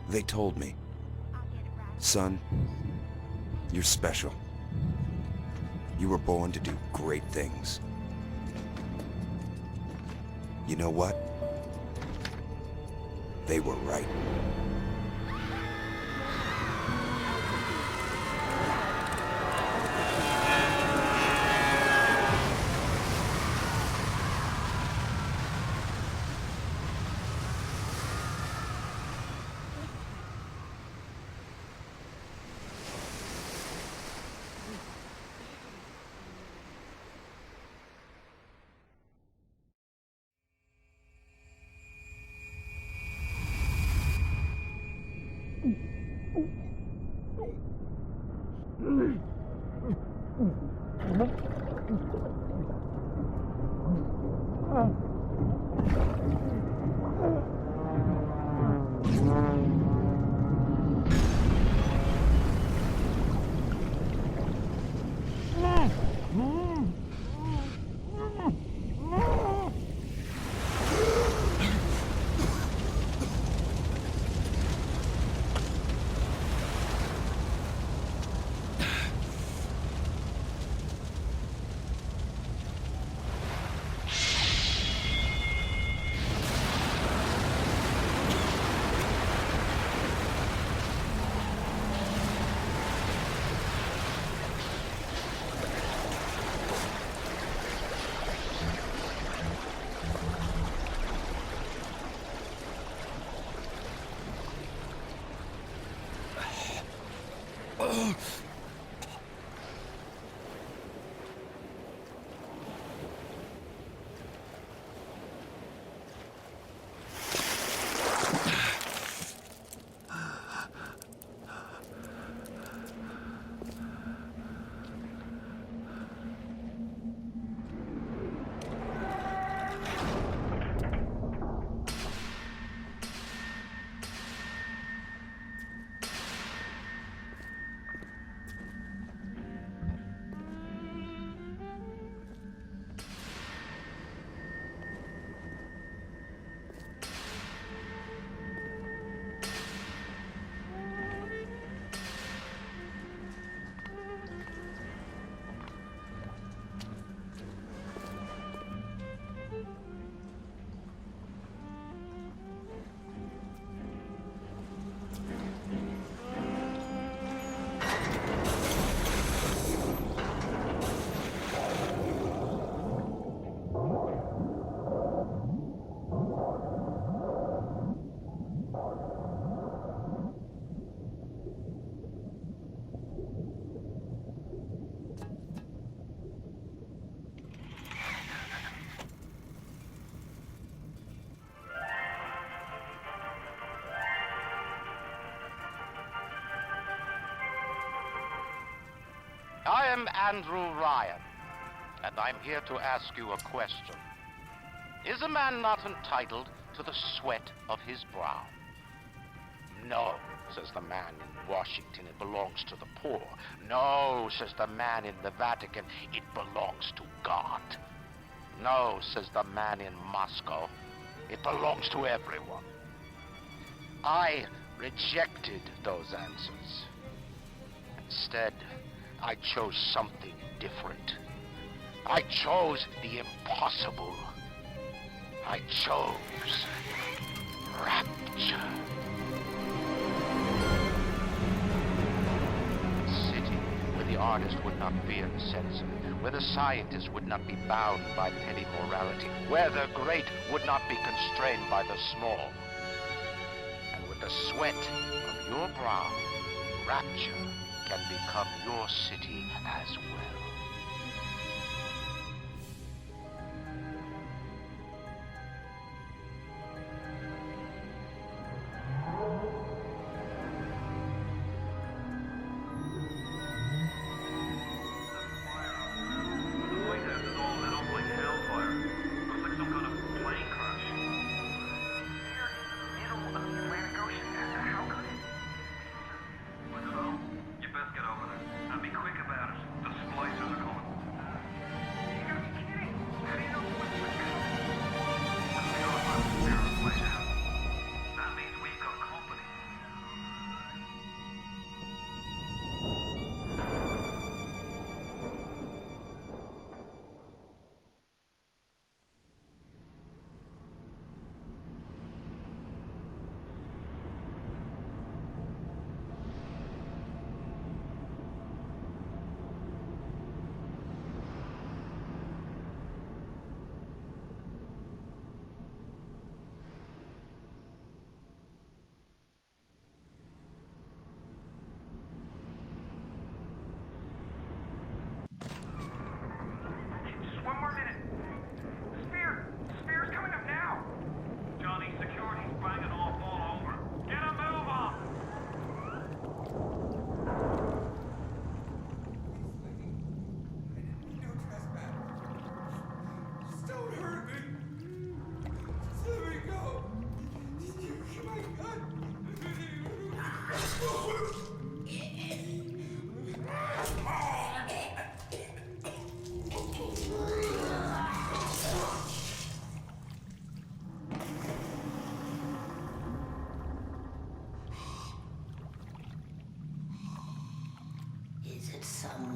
They told me, son, you're special. You were born to do great things. You know what? They were right. I am Andrew Ryan, and I'm here to ask you a question. Is a man not entitled to the sweat of his brow? No, says the man in Washington, it belongs to the poor. No, says the man in the Vatican, it belongs to God. No, says the man in Moscow, it belongs to everyone. I rejected those answers. Instead, I chose something different. I chose the impossible. I chose rapture. A city where the artist would not fear the censor, where the scientist would not be bound by petty morality, where the great would not be constrained by the small. And with the sweat of your brow, rapture can become your city as well. Get over there and be quick about it. The splicers are coming.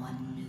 someone new.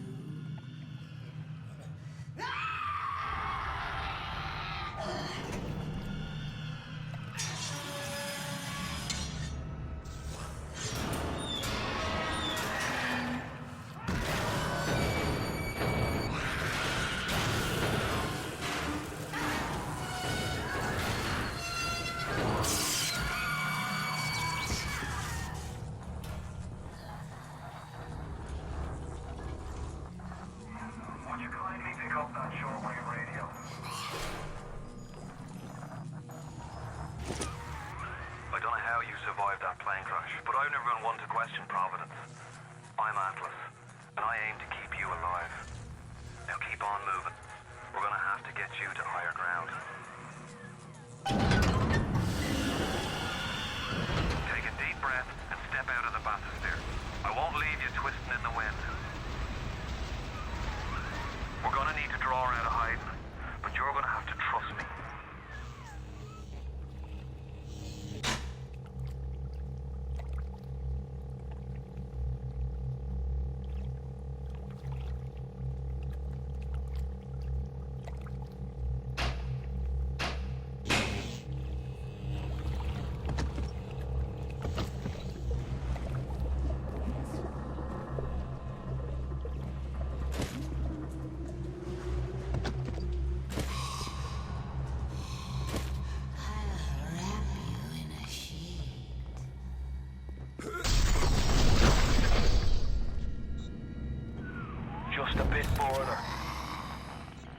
Just a bit border.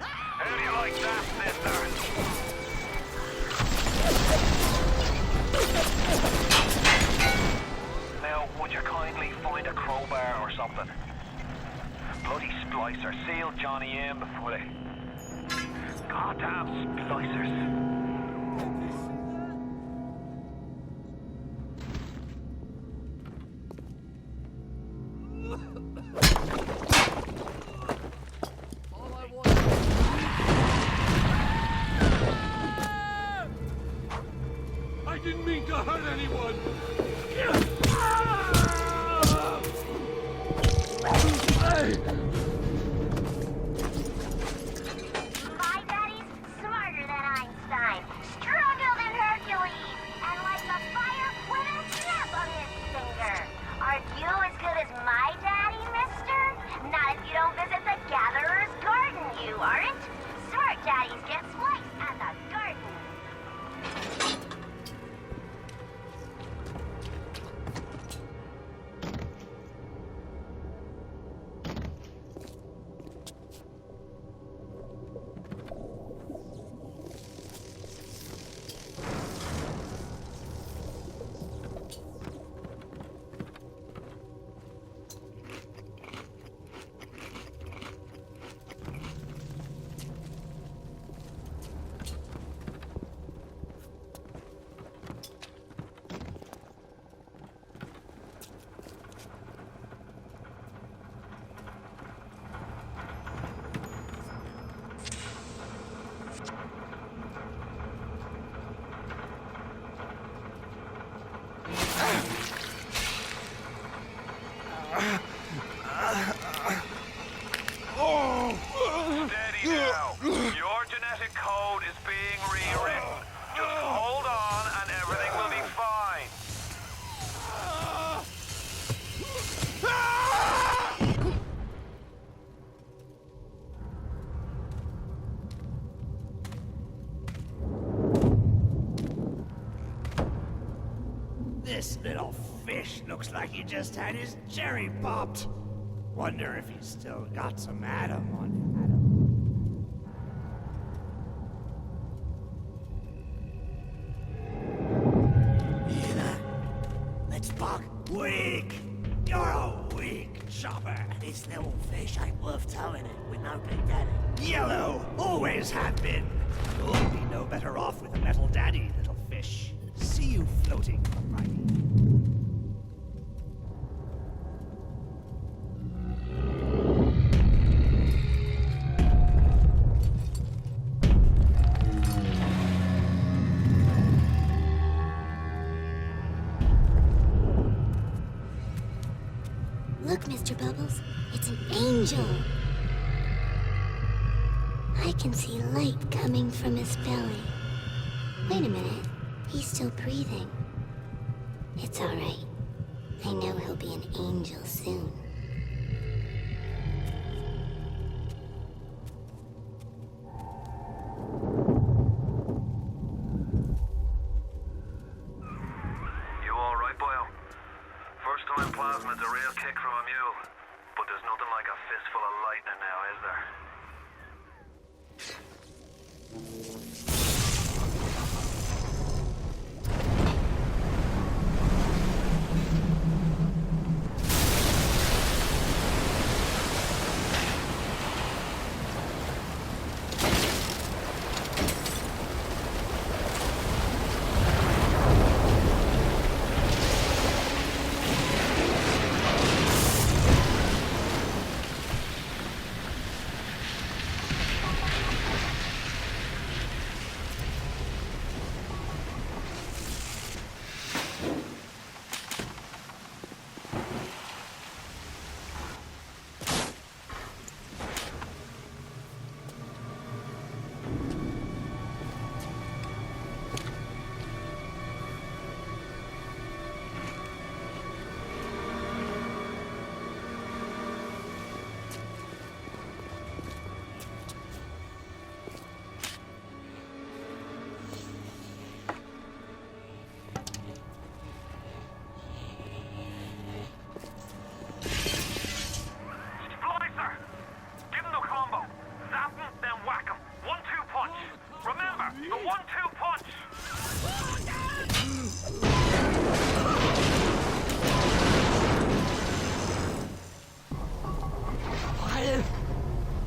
How do you like that, sister? Now, would you kindly find a crowbar or something? Bloody splicer. Seal Johnny in before they... Goddamn splicers. I didn't mean to hurt anyone! My daddy's smarter than Einstein, stronger than Hercules, and like a fire with a snap of his finger. Are you as good as my daddy, mister? Not if you don't visit the Gatherer's Garden, you aren't. Smart daddies get spliced at the garden. Steady now. Your genetic code is being rewritten. Just hold on and everything will be fine. This little fish looks like he just had his cherry popped. Wonder if he's still got some Adam on him. Hear that? Let's buck. Weak! You're a weak chopper. This little fish ain't worth towing it with no big daddy. Yellow! Always have been. You'll be no better off with a metal daddy, little fish. See you floating from my... Look, Mr. Bubbles, it's an angel. angel. I can see light coming from his belly. Wait a minute. He's still breathing. It's alright. I know he'll be an angel soon. You alright, Boyle? First time plasmid's a real kick from a mule. But there's nothing like a fistful of lightning now, is there?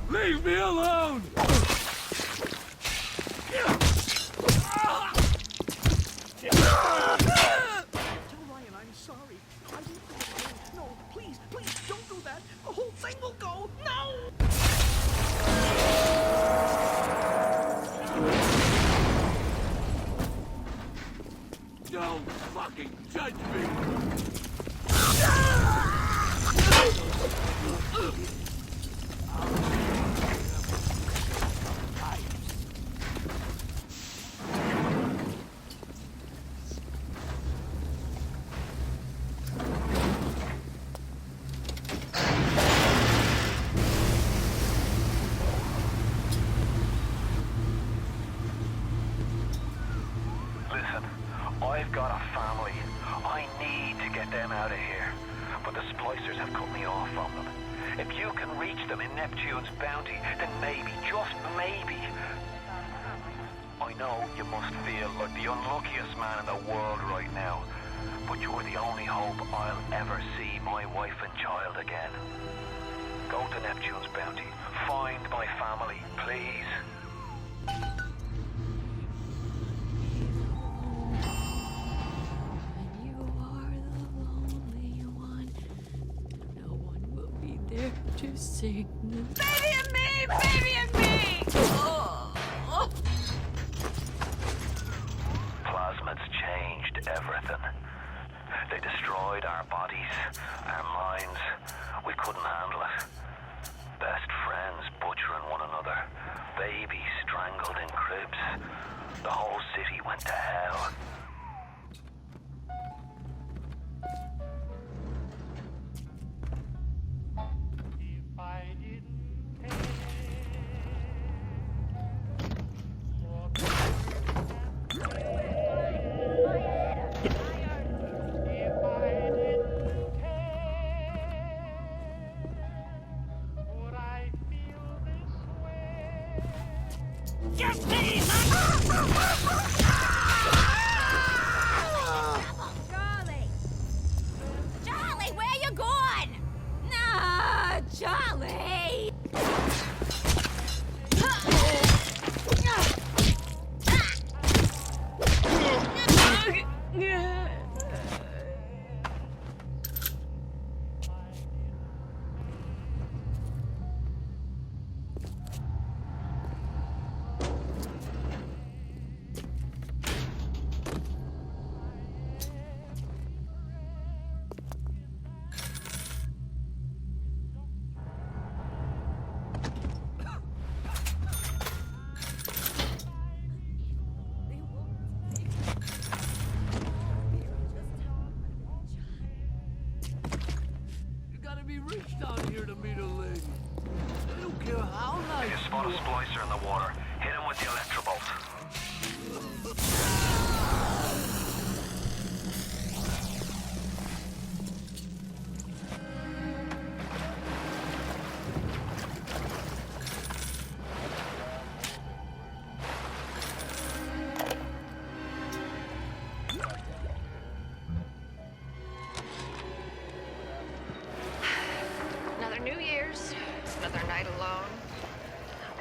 Leave me alone! Tell Ryan I'm sorry. I won't do it again. No, please, please, don't do that. The whole thing will go. No! Don't fucking judge me! Listen, I've got a family. I need to get them out of here. But the splicers have cut me off from them. If you can reach them in Neptune's bounty, then maybe, just maybe... I know you must feel like the unluckiest man in the world right now, but you're the only hope I'll ever see my wife and child again. Go to Neptune's bounty. Find my family, please. You are the lonely one. No one will be there to sing this. Baby and me! Baby and me! Oh. Plasmids changed everything. They destroyed our bodies, our minds. We couldn't handle it. Best friends butchering one another. Babies strangled in cribs. The whole city went to hell. If I didn't care if I didn't care, would I feel this way? Just me, Charlie! Charlie, where you going? Nah, Charlie! You gotta be rich down here to meet a lady. I don't care how nice If you spot a you are. splicer in the water, hit him with the electrobolt. Another New Year's, another night alone.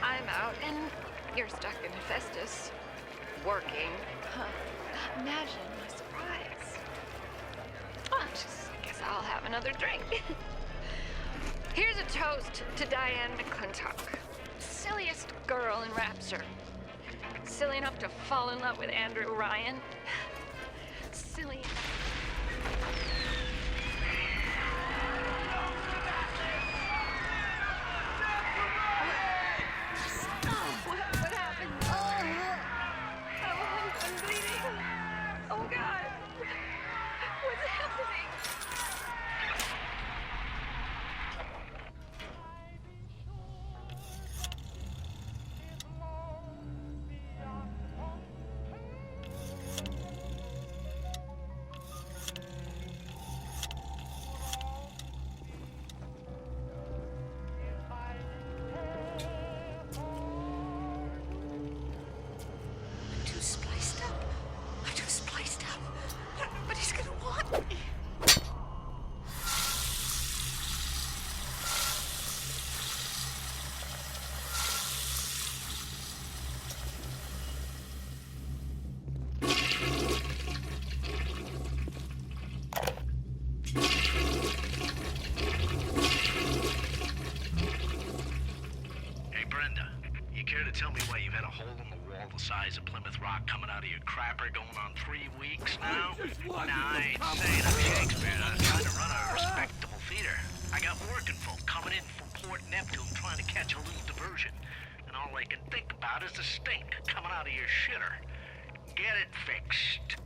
I'm out and you're stuck in Festus. Working. Huh. Imagine my surprise. Well, just guess I'll have another drink. Here's a toast to Diane McClintock. Silliest girl in Rapture. Silly enough to fall in love with Andrew Ryan. Silly What happened? I'm bleeding. Oh, God. What's happening? I'm too spliced up. I'm too spliced up. Nobody's gonna want me. Hey, Brenda, you care to tell me why you've had a hole in the wall the size of Plymouth Rock coming out of your crapper going on 3 weeks now? I just wanted Nah, I to ain't come saying I'm Shakespeare. I'm trying to run a respectable theater. I got working folk coming in from Port Neptune trying to catch a little diversion. And all I can think about is the stink coming out of your shitter. Get it fixed.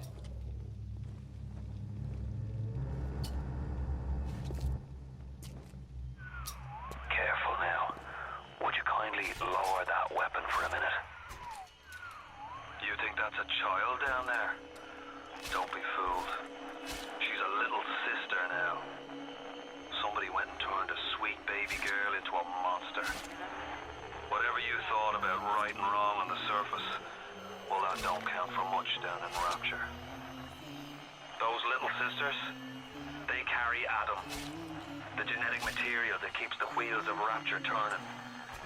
Careful now. Would you kindly lower that weapon for a minute? You think that's a child down there? Don't be fooled. She's a little sister now. Somebody went and turned a sweet baby girl into a monster. Whatever you thought about right and wrong on the surface, well, that don't count for much down in Rapture. Those little sisters, they carry Adam, the genetic material that keeps the wheels of Rapture turning.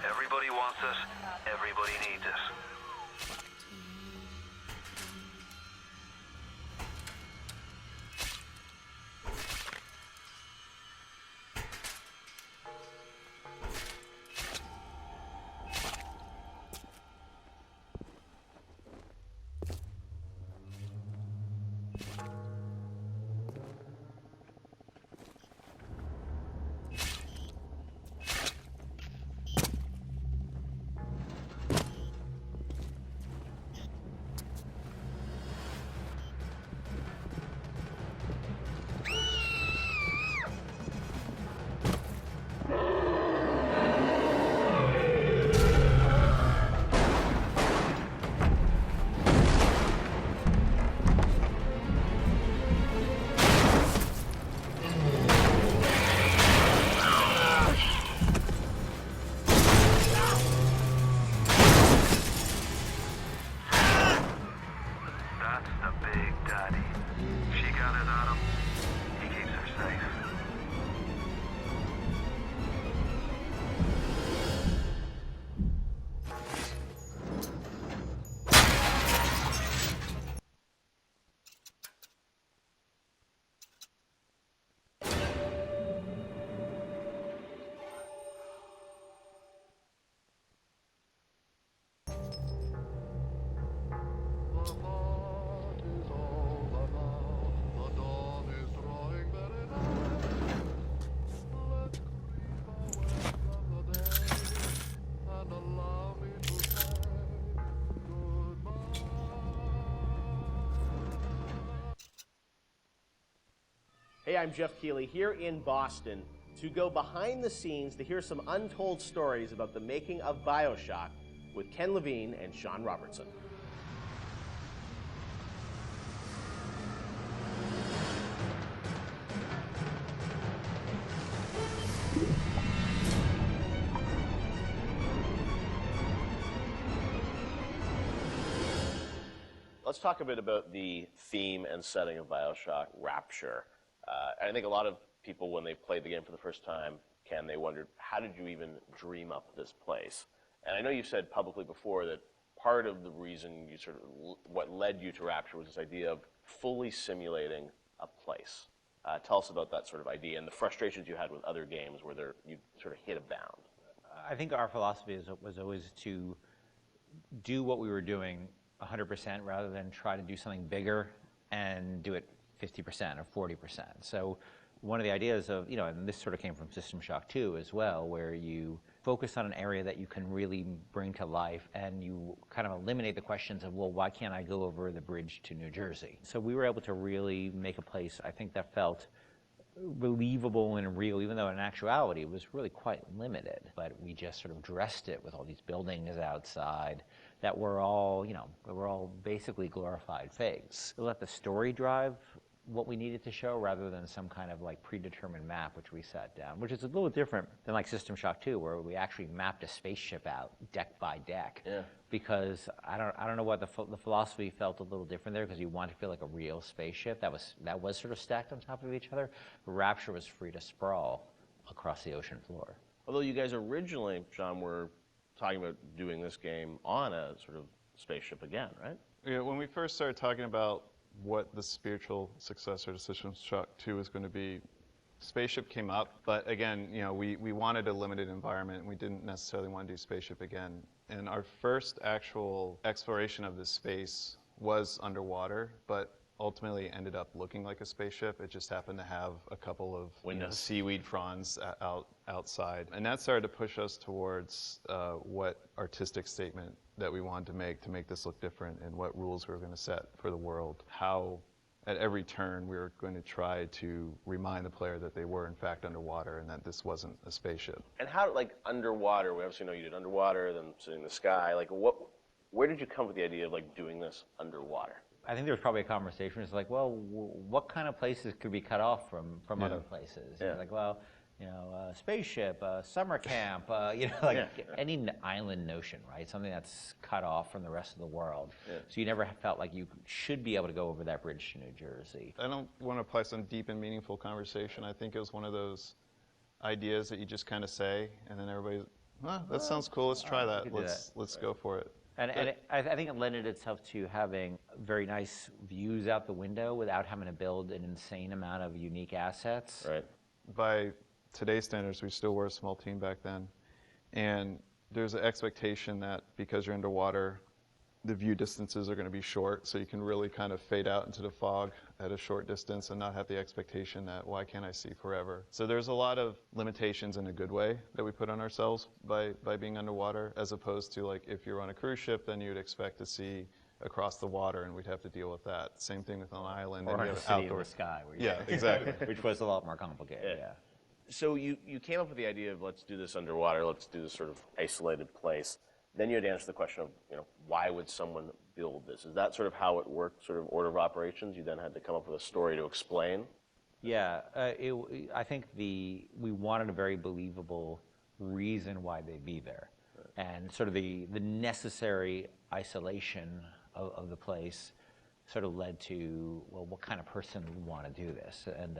Everybody wants it, everybody needs it. Hey, I'm Jeff Keighley here in Boston to go behind the scenes to hear some untold stories about the making of BioShock with Ken Levine and Sean Robertson. Let's talk a bit about the theme and setting of BioShock, Rapture. I think a lot of people, when they played the game for the first time, Ken, they wondered, how did you even dream up this place? And I know you've said publicly before that part of the reason you sort of, what led you to Rapture was this idea of fully simulating a place. Tell us about that sort of idea and the frustrations you had with other games where you sort of hit a bound. I think our philosophy was always to do what we were doing 100% rather than try to do something bigger and do it 50% or 40%. So one of the ideas of, and this sort of came from System Shock 2 as well, where you focus on an area that you can really bring to life and you kind of eliminate the questions of, well, why can't I go over the bridge to New Jersey? So we were able to really make a place, I think, that felt believable and real, even though in actuality it was really quite limited. But we just sort of dressed it with all these buildings outside that were all, were all basically glorified fakes. Let the story drive what we needed to show rather than some kind of like predetermined map which we set down, which is a little different than like System Shock 2, where we actually mapped a spaceship out deck by deck. Yeah. Because I don't know what the philosophy felt a little different there, because you want to feel like a real spaceship that was sort of stacked on top of each other. Rapture was free to sprawl across the ocean floor. Although you guys originally, John, were talking about doing this game on a sort of spaceship again, right? Yeah, when we first started talking about what the spiritual successor to System Shock 2 was going to be, Spaceship came up, but again, we wanted a limited environment, and we didn't necessarily want to do Spaceship again. And our first actual exploration of this space was underwater, but ultimately ended up looking like a spaceship. It just happened to have a couple of seaweed fronds outside. And that started to push us towards what artistic statement that we wanted to make this look different, and what rules we were going to set for the world. How at every turn we were going to try to remind the player that they were in fact underwater and that this wasn't a spaceship. And how, like, underwater, we obviously know you did underwater, then sitting in the sky, like where did you come with the idea of like doing this underwater? I think there was probably a conversation. It's like, well, what kind of places could be cut off from other places? Yeah. Like, well, spaceship, summer camp, any island notion, right? Something that's cut off from the rest of the world. Yeah. So you never felt like you should be able to go over that bridge to New Jersey. I don't want to apply some deep and meaningful conversation. I think it was one of those ideas that you just kind of say, and then everybody's, that sounds cool, let's try that. Let's go for it. And I think it lended itself to having very nice views out the window without having to build an insane amount of unique assets. Right. By today's standards, we still were a small team back then. And there's an expectation that because you're underwater, the view distances are going to be short, so you can really kind of fade out into the fog at a short distance and not have the expectation that, why can't I see forever? So there's a lot of limitations in a good way that we put on ourselves by being underwater, as opposed to, like, if you're on a cruise ship, then you'd expect to see across the water, and we'd have to deal with that. Same thing with an island. Or a city in the sky. Yeah, exactly. Which was a lot more complicated, yeah. So you came up with the idea of, let's do this underwater, let's do this sort of isolated place. Then you had to answer the question of, why would someone build this? Is that sort of how it worked, sort of order of operations? You then had to come up with a story to explain? Yeah, I think we wanted a very believable reason why they'd be there. Right. And sort of the necessary isolation of the place sort of led to, well, what kind of person would want to do this? And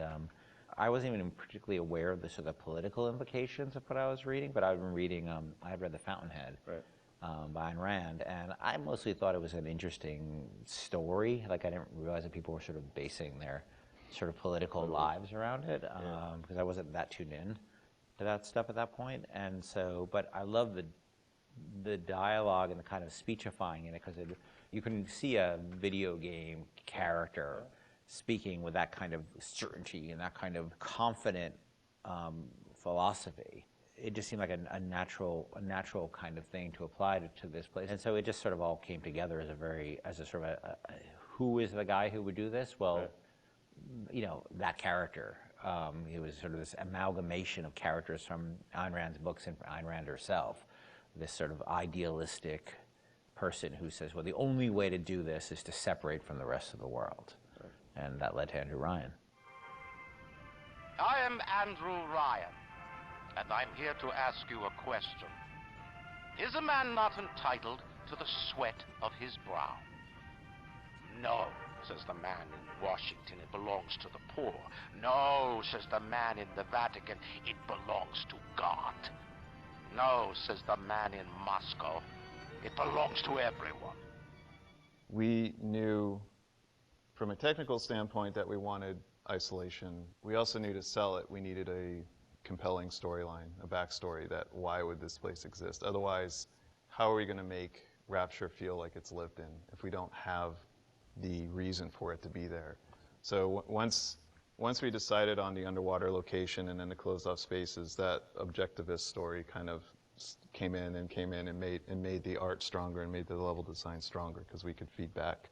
I wasn't even particularly aware of the sort of political implications of what I was reading, but I've been reading, I had read The Fountainhead. Right. By Ayn Rand, and I mostly thought it was an interesting story. Like, I didn't realize that people were sort of basing their sort of political lives around it, because I wasn't that tuned in to that stuff at that point. And so, but I love the dialogue and the kind of speechifying in it, because you can see a video game character speaking with that kind of certainty and that kind of confident philosophy. It just seemed like a natural kind of thing to apply to this place. And so it just sort of all came together as a sort of who is the guy who would do this? Well, that character It was sort of this amalgamation of characters from Ayn Rand's books and Ayn Rand herself. This sort of idealistic person who says, well, the only way to do this is to separate from the rest of the world. And that led to Andrew Ryan. I am Andrew Ryan, and I'm here to ask you a question. Is a man not entitled to the sweat of his brow? No, says the man in Washington, it belongs to the poor. No, says the man in the Vatican, it belongs to God. No, says the man in Moscow, it belongs to everyone. We knew from a technical standpoint that we wanted isolation. We also knew to sell it, we needed a compelling storyline, a backstory that why would this place exist? Otherwise, how are we going to make Rapture feel like it's lived in if we don't have the reason for it to be there? So once we decided on the underwater location and then the closed off spaces, that objectivist story kind of came in and made the art stronger and made the level design stronger because we could feed back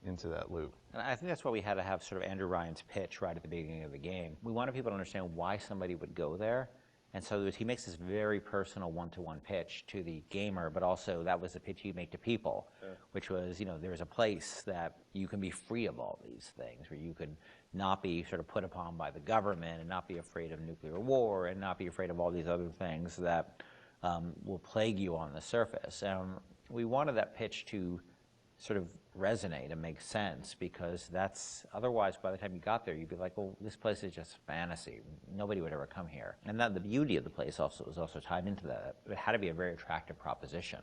into that loop. And I think that's why we had to have sort of Andrew Ryan's pitch right at the beginning of the game. We wanted people to understand why somebody would go there. And so he makes this very personal one-to-one pitch to the gamer, but also that was the pitch he'd make to people, which was, you know, there's a place that you can be free of all these things, where you can not be sort of put upon by the government and not be afraid of nuclear war and not be afraid of all these other things that will plague you on the surface. We wanted that pitch to sort of resonate and make sense, because that's, otherwise by the time you got there you'd be like, well, this place is just fantasy. Nobody would ever come here. And that the beauty of the place also was also tied into that. It had to be a very attractive proposition,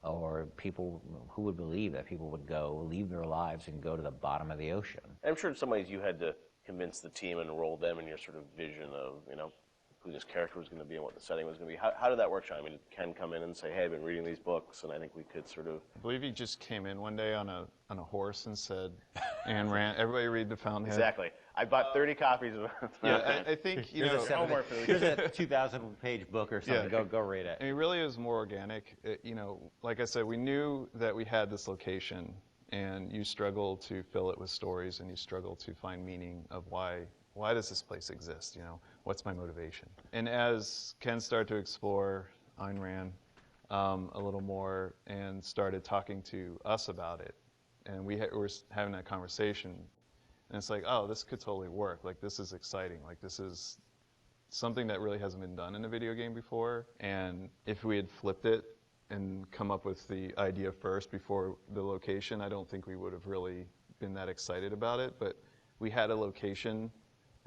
or people who would believe that people would go, leave their lives and go to the bottom of the ocean. I'm sure in some ways you had to convince the team and enroll them in your sort of vision of, you know, who this character was going to be and what the setting was going to be. How did that work, Sean? I mean, did Ken come in and say, hey, I've been reading these books, and I think we could sort of... I believe he just came in one day on a horse and said, Ayn Rand, everybody read The Fountainhead. Exactly. I bought 30 copies of it. Yeah, I think, you know... Here's a 2,000-page book or something. Yeah. Go read it. I mean, it really is more organic. You know, like I said, we knew that we had this location, and you struggle to fill it with stories, and you struggle to find meaning of why does this place exist, you know? What's my motivation? And as Ken started to explore Ayn Rand a little more and started talking to us about it, and we were having that conversation, and it's like, oh, this could totally work. Like, this is exciting. Like, this is something that really hasn't been done in a video game before. And if we had flipped it and come up with the idea first before the location, I don't think we would have really been that excited about it. But we had a location,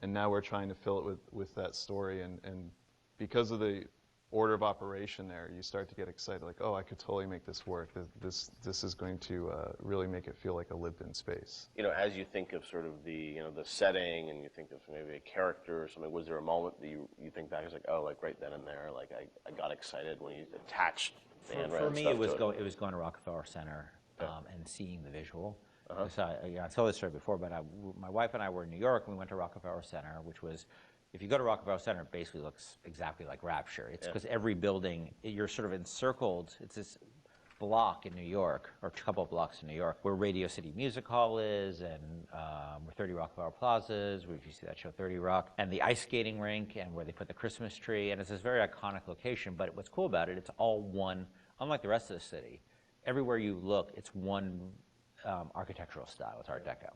and now we're trying to fill it with that story. And because of the order of operation there, you start to get excited, like, oh, I could totally make this work. This is going to really make it feel like a lived-in space. You know, as you think of sort of the, you know, the setting, and you think of maybe a character or something, was there a moment that you think back, it's like, oh, like right then and there, like I got excited when you attached the Ayn Rand For me, stuff it was to it? It was going to Rockefeller Center and seeing the visual. Uh-huh. So I told this story before, but my wife and I were in New York, and we went to Rockefeller Center, which was, if you go to Rockefeller Center, it basically looks exactly like Rapture. It's because every building, you're sort of encircled. It's this block in New York, or a couple of blocks in New York, where Radio City Music Hall is, and where 30 Rockefeller Plazas, where if you see that show 30 Rock, and the ice skating rink, and where they put the Christmas tree, and it's this very iconic location. But what's cool about it, it's all one, unlike the rest of the city. Everywhere you look, it's one architectural style. It's Art Deco.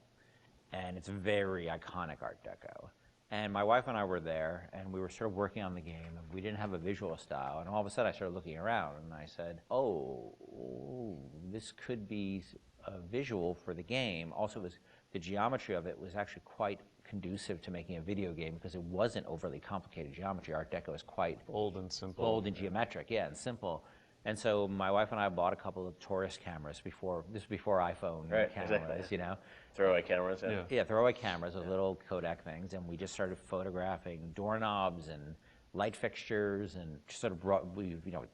And it's very iconic Art Deco. And my wife and I were there, and we were sort of working on the game, and we didn't have a visual style. And all of a sudden, I started looking around, and I said, oh, this could be a visual for the game. Also, the geometry of it was actually quite conducive to making a video game, because it wasn't overly complicated geometry. Art Deco is quite bold and simple. Bold and geometric, and simple. And so my wife and I bought a couple of tourist cameras this was before iPhone cameras, exactly. You know. Throwaway cameras, Yeah, throwaway cameras with little Kodak things, and we just started photographing doorknobs and light fixtures, and just sort of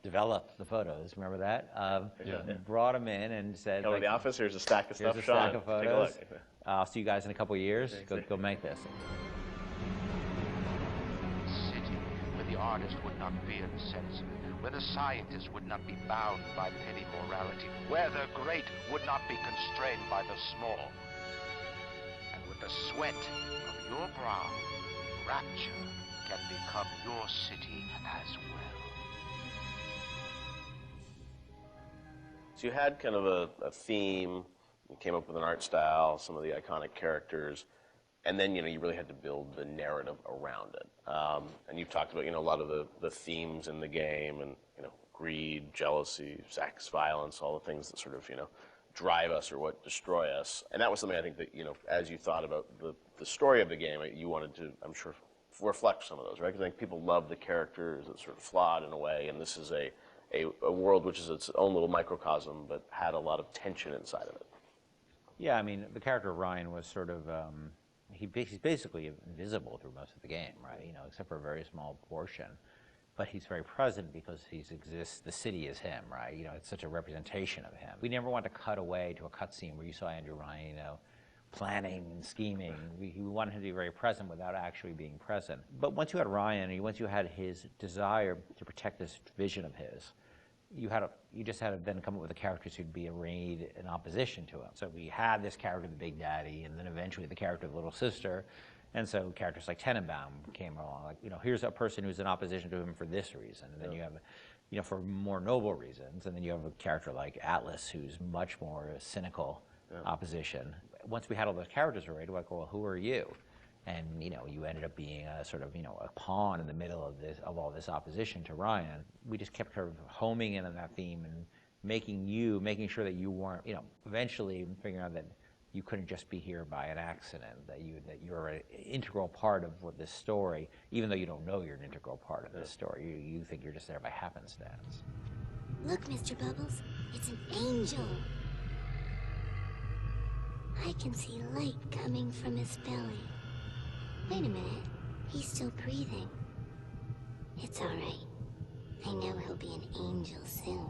developed the photos. Remember that? Brought them in and said, come to the office, here's a stack of stuff. Here's a stack of photos. Take a look. I'll see you guys in a couple of years. Go make this. City where the artist would not fear the censor, where the scientist would not be bound by petty morality, where the great would not be constrained by the small. And with the sweat of your brow, Rapture can become your city as well. So you had kind of a theme, you came up with an art style, some of the iconic characters, and then, you really had to build the narrative around it. And you've talked about, a lot of the themes in the game and, greed, jealousy, sex, violence, all the things that sort of, drive us or what destroy us. And that was something I think that, as you thought about the story of the game, you wanted to, I'm sure, reflect some of those, right? Because I think people love the characters that's sort of flawed in a way, and this is a world which is its own little microcosm, but had a lot of tension inside of it. Yeah, I mean, the character of Ryan was sort of, he's basically invisible through most of the game, right? Except for a very small portion. But he's very present because he exists, the city is him, right? It's such a representation of him. We never want to cut away to a cutscene where you saw Andrew Ryan, planning and scheming. We wanted him to be very present without actually being present. But once you had Ryan, and once you had his desire to protect this vision of his, you just had to then come up with the characters who'd be arrayed in opposition to him. So we had this character, the Big Daddy, and then eventually the character of the Little Sister. And so characters like Tenenbaum came along, like, here's a person who's in opposition to him for this reason. And then you have, for more noble reasons. And then you have a character like Atlas, who's much more cynical opposition. Once we had all those characters arrayed, we're like, well, who are you? And, you ended up being a sort of, a pawn in the middle of all this opposition to Ryan. We just kept sort of homing in on that theme and making sure that you weren't, eventually figuring out that you couldn't just be here by an accident, that you're an integral part of this story, even though you don't know you're an integral part of this story. You think you're just there by happenstance. Look, Mr. Bubbles, it's an angel. I can see light coming from his belly. Wait a minute, he's still breathing. It's all right. I know he'll be an angel soon.